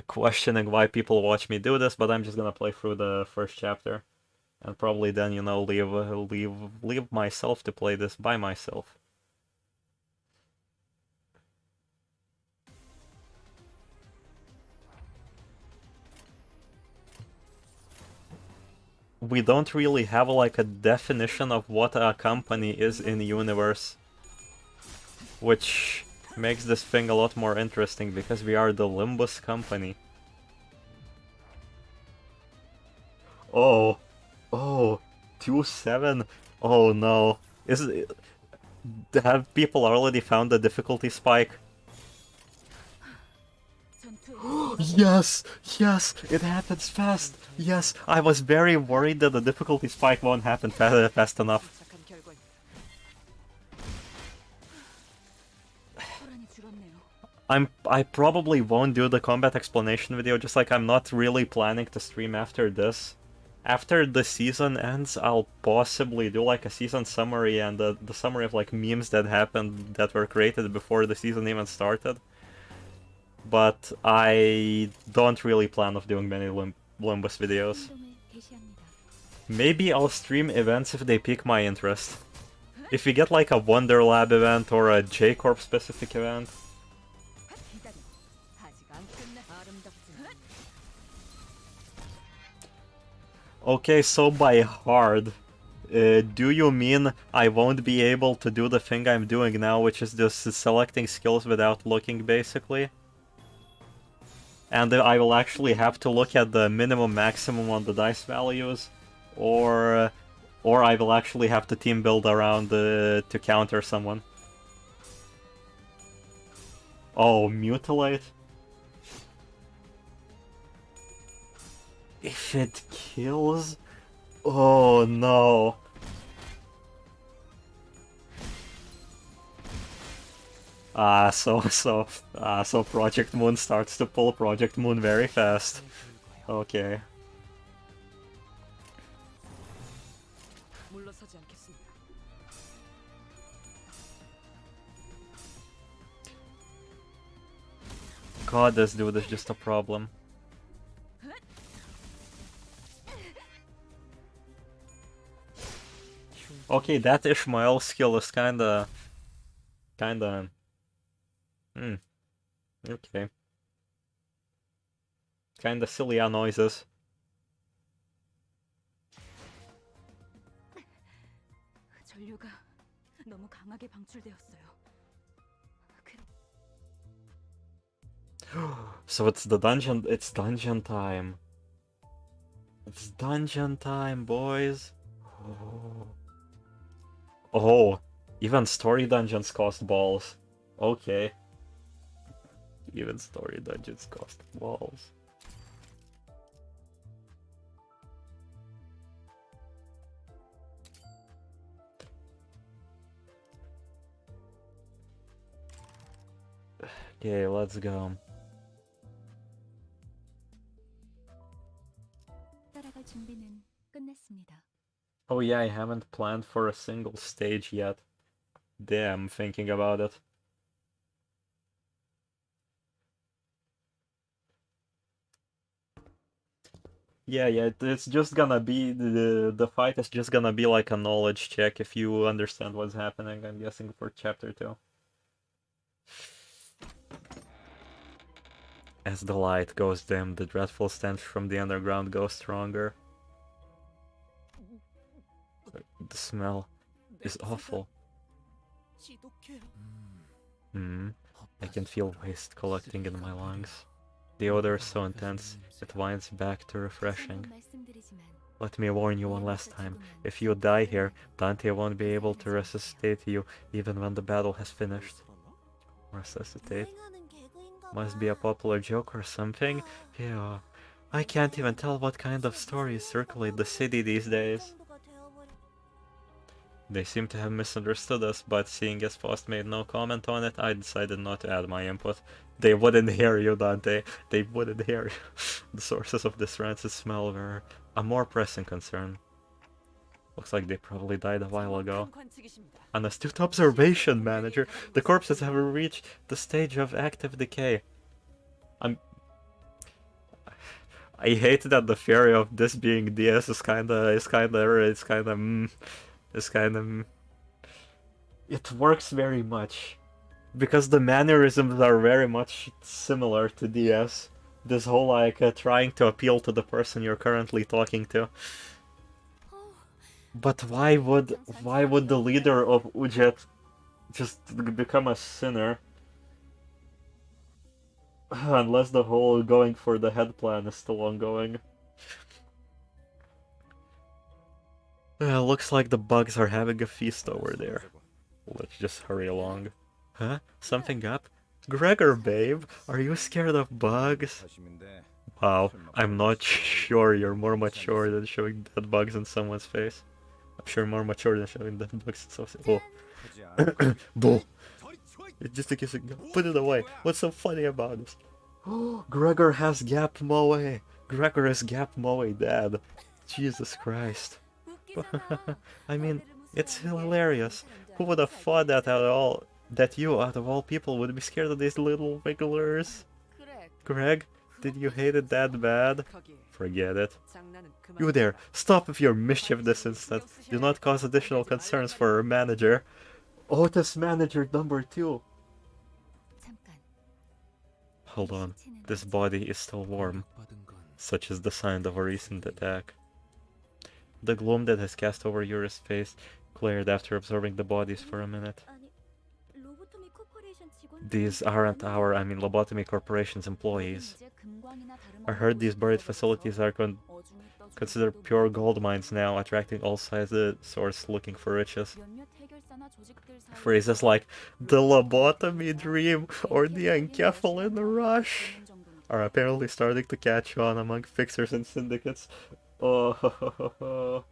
questioning why people watch me do this, but I'm just gonna play through the first chapter. And probably then, you know, leave myself to play this by myself. We don't really have like a definition of what a company is in the universe, which makes this thing a lot more interesting because we are the Limbus company. Oh, oh, 2-7. Oh no, have people already found the difficulty spike? Yes, yes, it happens fast. Yes, I was very worried that the difficulty spike won't happen fast enough. 도착한 결과입니다. 소란이 줄었네요. I probably won't do the combat explanation video, just like I'm not really planning to stream after this. After the season ends, I'll possibly do like a season summary and the summary of like memes that happened that were created before the season even started. But I don't really plan of doing many Limbus videos. 행동을 개시합니다. Maybe I'll stream events if they pique my interest. If we get like a Wonder Lab event or a J-Corp specific event. 기다려. 아직 안 끝나. 아름답지. Okay, so by hard, do you mean I won't be able to do the thing I'm doing now, which is just selecting skills without looking, basically? And I will actually have to look at the minimum maximum on the dice values, or I will actually have to team build around to counter someone. Oh, mutilate? If it kills? Oh no. So Project Moon starts to pull Project Moon very fast. Okay. 물러서지 않겠습니다. God, this dude is just a problem. Okay, that Ishmael skill is kinda... Okay. Kinda silly noises. 전류가 너무 강하게 방출되었어요. So it's dungeon time. It's dungeon time, boys. Oh, even story dungeons cost balls. Okay. Even story dungeons cost balls. Okay, let's go. 따라갈 준비는 끝냈습니다. Oh yeah, I haven't planned for a single stage yet. Damn, thinking about it. Yeah, it's just gonna be the fight is just gonna be like a knowledge check if you understand what's happening, I'm guessing, for chapter 2. As the light goes dim, the dreadful stench from the underground goes stronger. The smell is awful. I can feel waste collecting in my lungs. The odor is so intense, it winds back to refreshing. 말씀드리지만 Let me warn you one last time. If you die here, Dante won't be able to resuscitate you even when the battle has finished. Resuscitate? Must be a popular joke or something? Yeah. I can't even tell what kind of stories circulate the city these days. They seem to have misunderstood us, but seeing as Faust made no comment on it, I decided not to add my input. They wouldn't hear you, Dante. They wouldn't hear you. The sources of this rancid smell were a more pressing concern. Looks like they probably died a while ago. An astute observation, manager. The corpses have reached the stage of active decay. I hate that the theory of this being DS is it works very much because the mannerisms are very much similar to DS. This whole like trying to appeal to the person you're currently talking to. But why would the leader of Ujet just become a sinner? Unless the whole going for the head plan is still ongoing. Looks like the bugs are having a feast over there. Let's just hurry along. Huh? Something up? Gregor, babe, are you scared of bugs? Wow, I'm not sure you're more mature than showing dead bugs in someone's face. I'm sure more mature than showing dead bugs in someone's face. Oh. Bull. It's just a kiss. Put it away. What's so funny about this? Gregor has Gap Moe. Gregor is Gap Moe dad. Jesus Christ. I mean, it's hilarious. Who would have thought that you, out of all people, would be scared of these little wigglers? Greg, did you hate it that bad? Forget it. You there, stop with your mischief this instant. Do not cause additional concerns for our manager. Otis manager number 2. Hold on, this body is still warm. Such is the sign of a recent attack. The gloom that has cast over Yura's face cleared after observing the bodies for a minute. These aren't Lobotomy Corporation's employees. I heard these buried facilities are considered pure gold mines now, attracting all sized sources looking for riches. Phrases like the lobotomy dream or the encephalin rush are apparently starting to catch on among fixers and syndicates. Oh,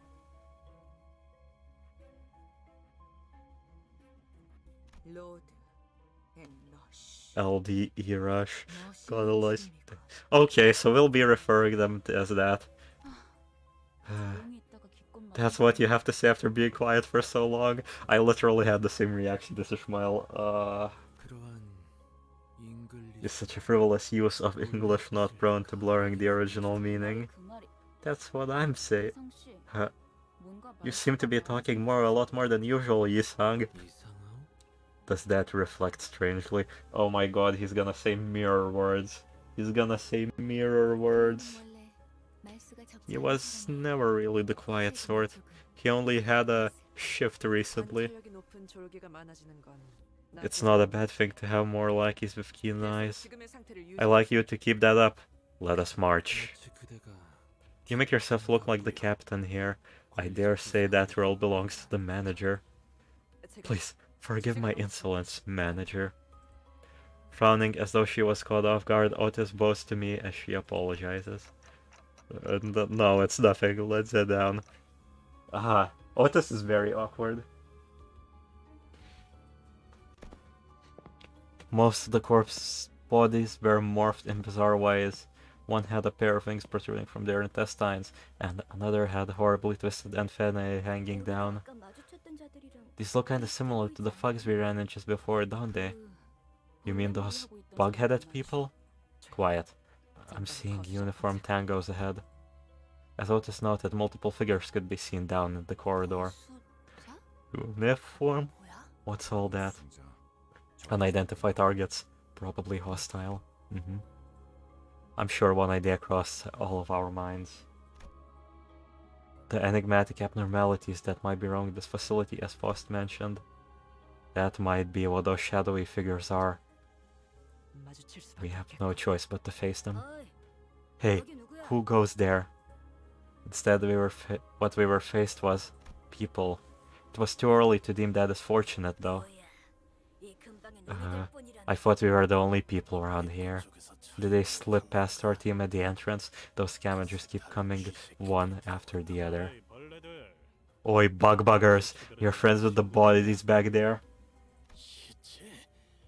LDE rush. God always. Okay, so we'll be referring them as that. That's what you have to say after being quiet for so long. I literally had the same reaction to Ishmael. It's such a frivolous use of English not prone to blurring the original meaning. That's what I'm saying. You seem to be talking a lot more than usual, Yisang. Does that reflect strangely? Oh my god, he's gonna say mirror words. He's gonna say mirror words. He was never really the quiet sort. He only had a shift recently. It's not a bad thing to have more lackeys with keen eyes. I like you to keep that up. Let us march. You make yourself look like the captain here. I dare say that role belongs to the manager. Please, forgive my insolence, manager. Frowning as though she was caught off guard, Otis bows to me as she apologizes. No, it's nothing. Let's head down. Aha, Otis is very awkward. Most of the corpse bodies were morphed in bizarre ways. One had a pair of wings protruding from their intestines, and another had horribly twisted antennae hanging down. These look kinda similar to the thugs we ran in just before, don't they? You mean those bug-headed people? Quiet. I'm seeing uniform tangos ahead. As Otis noted, multiple figures could be seen down in the corridor. Uniform? What's all that? Unidentified targets. Probably hostile. I'm sure one idea crossed all of our minds. The enigmatic abnormalities that might be wrong with this facility, as Faust mentioned. That might be what those shadowy figures are. We have no choice but to face them. Hey, who goes there? Instead, what we were faced was people. It was too early to deem that as fortunate, though. I thought we were the only people around here. Did they slip past our team at the entrance? Those scavengers keep coming one after the other. Oi, buggers! You're friends with the bodies back there?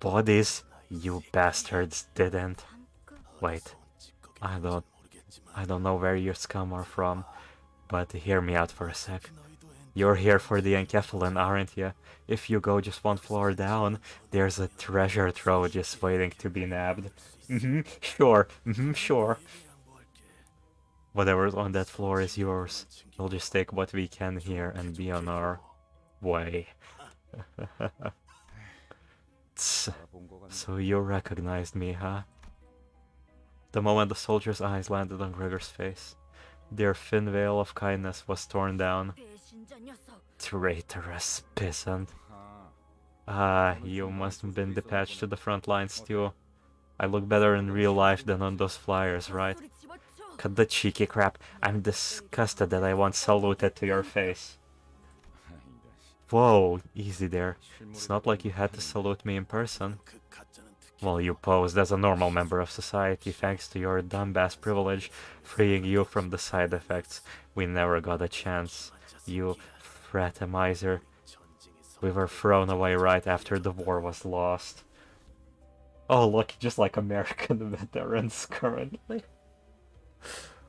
Bodies? You bastards didn't. Wait, I don't know where your scum are from, but hear me out for a sec. You're here for the encephalin, aren't you? If you go just one floor down, there's a treasure trove just waiting to be nabbed. Sure. Whatever's on that floor is yours. We'll just take what we can here and be on our way. Tss, 알아본 거 같네. so you recognized me, huh? The moment the soldier's eyes landed on Gregor's face, their thin veil of kindness was torn down. 배신자 녀석. Traitorous peasant. 아, Ah, you must have been dispatched to the front lines too. I look better in real life than on those flyers, right? 소리 집어쳐. Cut the cheeky crap. I'm disgusted that I once saluted to your face. 이런 씨. Whoa, easy there. It's not like you had to salute me in person. Well, you posed as a normal member of society thanks to your dumbass privilege, freeing you from the side effects. We never got a chance. You fraternizer. We were thrown away right after the war was lost. Oh, look, just like American veterans currently.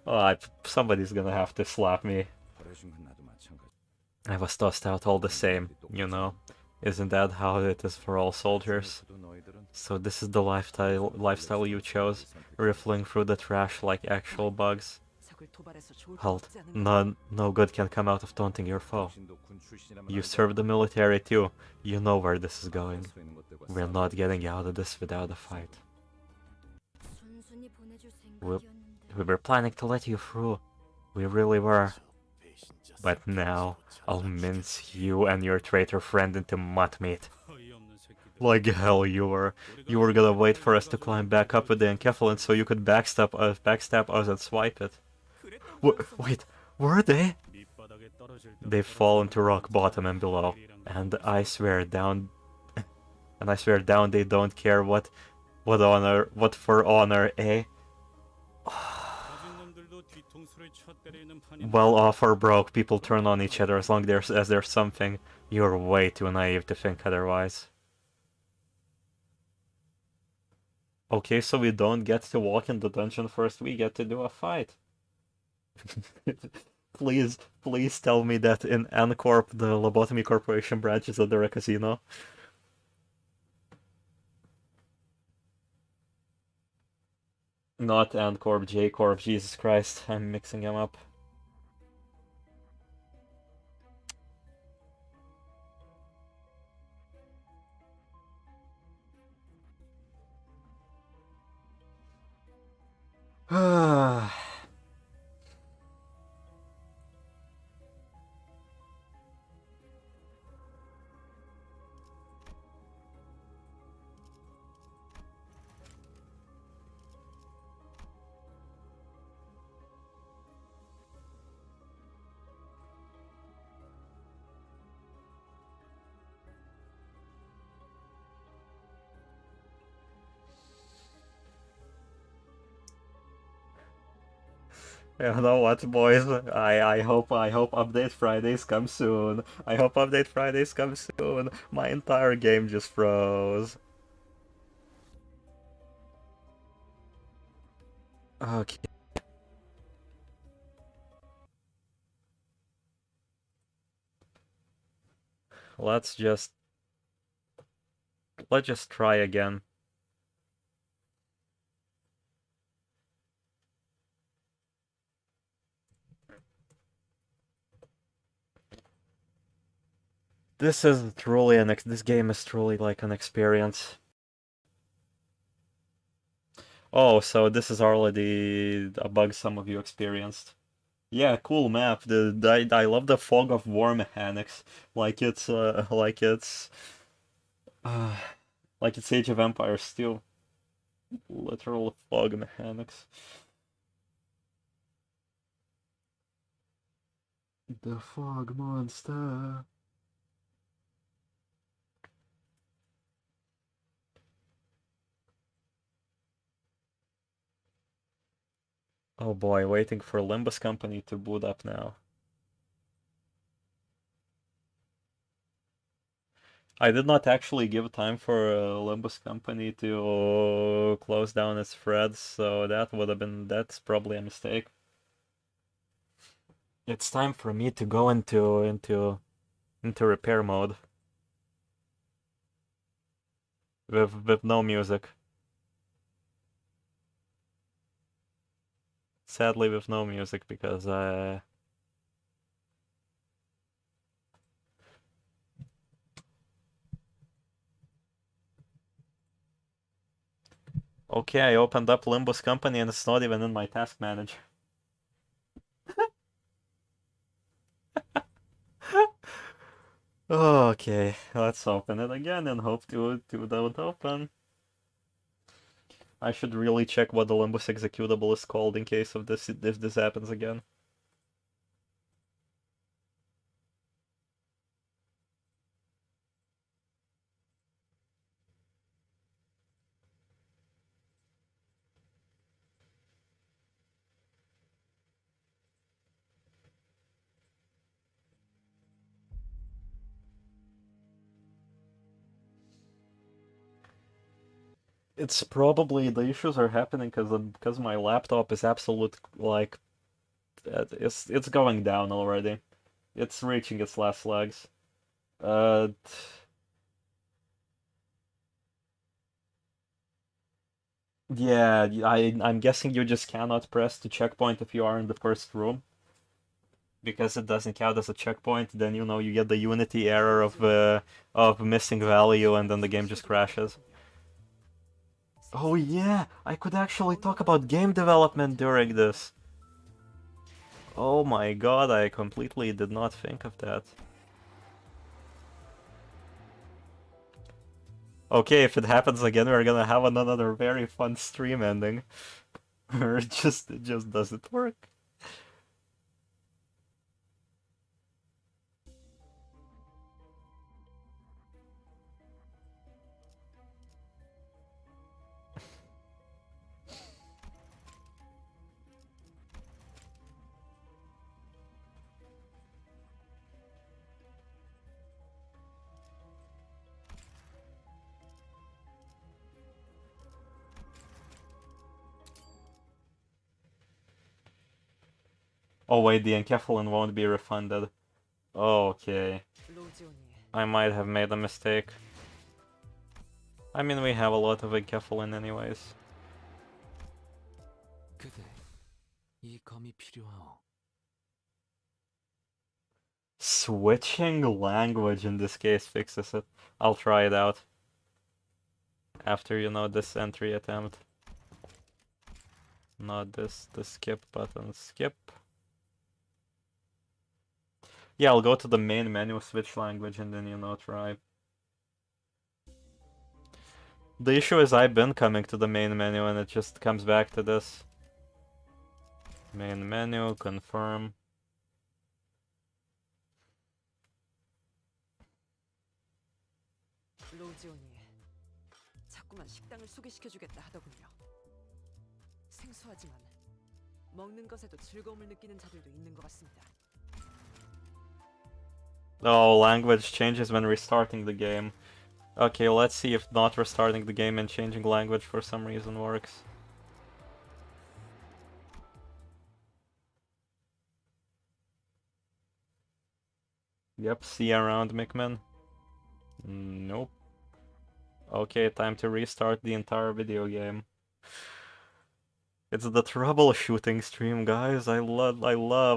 Oh, somebody's gonna have to slap me. 버려진 건 나도 마찬가지. I was tossed out all the same, you know. Isn't that how it is for all soldiers? 그래도 너희들은 So this is the lifestyle you chose, riffling through the trash like actual bugs. 적을 도발해서 좋을 거 Halt. 없지 않은가? No good can come out of taunting your foe. 당신도 군 출신이라면 You 알잖아. serve the military too. You know where this is going. 서 있는 것들과 We're 싸우는 not getting out of this without a fight. 순순히 보내줄 Well, 생각이었는데. We were planning to let you through. We really were. But now, I'll mince you and your traitor friend into mud meat. Like hell you were. You were gonna wait for us to climb back up with the enkephalon so you could backstab us and swipe it. Wait, were they? They've fallen to rock bottom and below. And I swear down they don't care what for honor, eh? Well off or broke, people turn on each other as long as there's something. You're way too naive to think otherwise. Okay, so we don't get to walk in the dungeon first, we get to do a fight. Please tell me that in N-Corp the Lobotomy Corporation branch is under a casino. Not N-Corp, J-Corp, Jesus Christ, I'm mixing them up. You know what, boys? I hope update Fridays come soon. I hope update Fridays come soon. My entire game just froze. Okay. Let's just try again. This game is truly like an experience. Oh, so this is already a bug some of you experienced. Yeah, cool map. I love the fog of war mechanics. Like it's Age of Empires too. Literal fog mechanics. The fog monster. Oh boy, waiting for Limbus Company to boot up now. I did not actually give time for Limbus Company to close down its threads, so that's probably a mistake. It's time for me to go into repair mode. With no music. Sadly with no music because okay, I opened up Limbus Company and it's not even in my task manager. Okay, let's open it again and hope to don't open. I should really check what the Limbus executable is called in case of this if this happens again. It's probably the issues are happening because my laptop is absolute like it's going down already. It's reaching its last legs. Uh, yeah, I'm guessing you just cannot press the checkpoint if you are in the first room because it doesn't count as a checkpoint. Then you know you get the Unity error of missing value and then the game just crashes. Oh yeah, I could actually talk about game development during this. Oh my god, I completely did not think of that. Okay, if it happens again, we're gonna have another very fun stream ending. Where it just doesn't work. Oh wait, the enkephalin won't be refunded. Okay. 로지오니, I might have made a mistake. I mean, we have a lot of enkephalin anyways. 그대 이 검이 필요하오. Switching language in this case fixes it. I'll try it out. After, you know, this entry attempt. Not this, the skip button, skip. Yeah, I'll go to the main menu, switch language, and then, you know, try. The issue is I've been coming to the main menu and it just comes back to this. Main menu, confirm. 로지오니, 자꾸만 식당을 소개시켜주겠다 하더군요. 생소하지만 먹는 것에도 즐거움을 느끼는 자들도 있는 것 같습니다. Oh, language changes when restarting the game. Okay, let's see if not restarting the game and changing language for some reason works. Yep, see you around, Mickman. Nope. Okay, time to restart the entire video game. It's the troubleshooting stream, guys. I love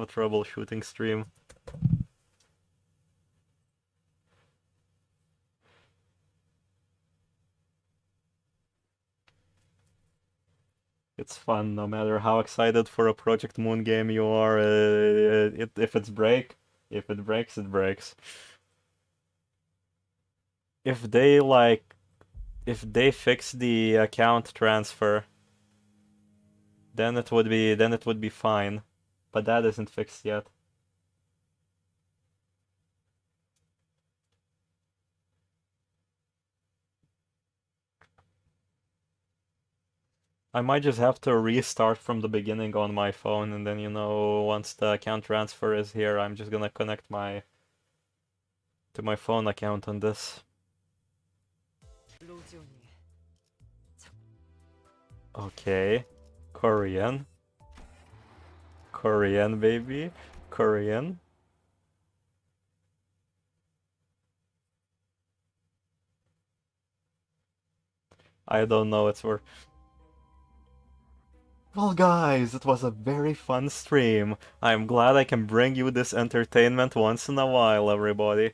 troubleshooting stream. It's fun, no matter how excited for a Project Moon game you are. If it breaks, it breaks. If they fix the account transfer, then it would be fine. But that isn't fixed yet. I might just have to restart from the beginning on my phone, and then, you know, once the account transfer is here, I'm just gonna connect to my phone account on this. 로지오니, Okay. Korean. Korean, baby. Korean. I don't know, it's for... Well, guys, it was a very fun stream. I'm glad I can bring you this entertainment once in a while, everybody.